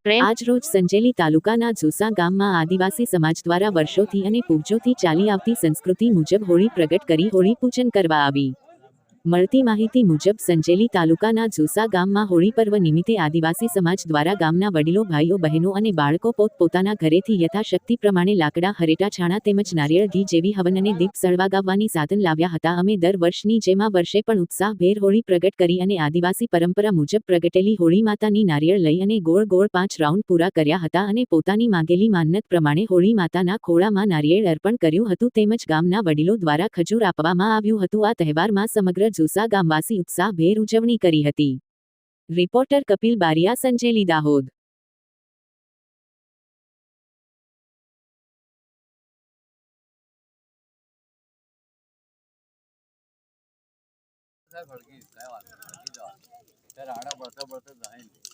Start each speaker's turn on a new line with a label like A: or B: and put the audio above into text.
A: આજરોજ સંજેલી તાલુકાના ઝુસા ગામમાં આદિવાસી સમાજ દ્વારા વર્ષોથી અને પૂર્વજોથી ચાલી આવતી સંસ્કૃતિ મુજબ હોળી પ્રગટ કરી હોળી પૂજન કરવા આવી. મળતી માહિતી મુજબ સંજેલી તાલુકાના ઝુસા ગામમાં હોળી પર્વ નિમિત્તે આદિવાસી સમાજ દ્વારા ગામના વડીલો, ભાઈઓ, બહેનો અને બાળકો પોતપોતાના ઘરેથી યથાશક્તિ પ્રમાણે લાકડા, હરેટા, છાણા તેમજ નારિયેળ, ઘી જેવી હવન અને દીપ સળગાવવાની સાધન લાવ્યા હતા. અમે દર વર્ષની જેમ આ વર્ષે પણ ઉત્સાહભેર હોળી પ્રગટ કરી અને આદિવાસી પરંપરા મુજબ પ્રગટેલી હોળી માતાની નારિયેળ લઈ અને ગોળ ગોળ 5 રાઉન્ડ પૂરા કર્યા હતા અને પોતાની માંગેલી માનત પ્રમાણે હોળી માતાના ખોળામાં નારિયેળ અર્પણ કર્યું હતું તેમજ ગામના વડીલો દ્વારા ખજૂર આપવામાં આવ્યું હતું. આ તહેવારમાં સમગ્ર ઝુસા ગામવાસી ઉત્સાહભેર ઉજવણી કરી હતી. રિપોર્ટર કપિલ બારિયા, સંજેલી, દાહોદ.
B: ભડકી, કઈ વાત નહીં, ભડકી જવા. ત્યારે આડા બળતા બળતા જાય.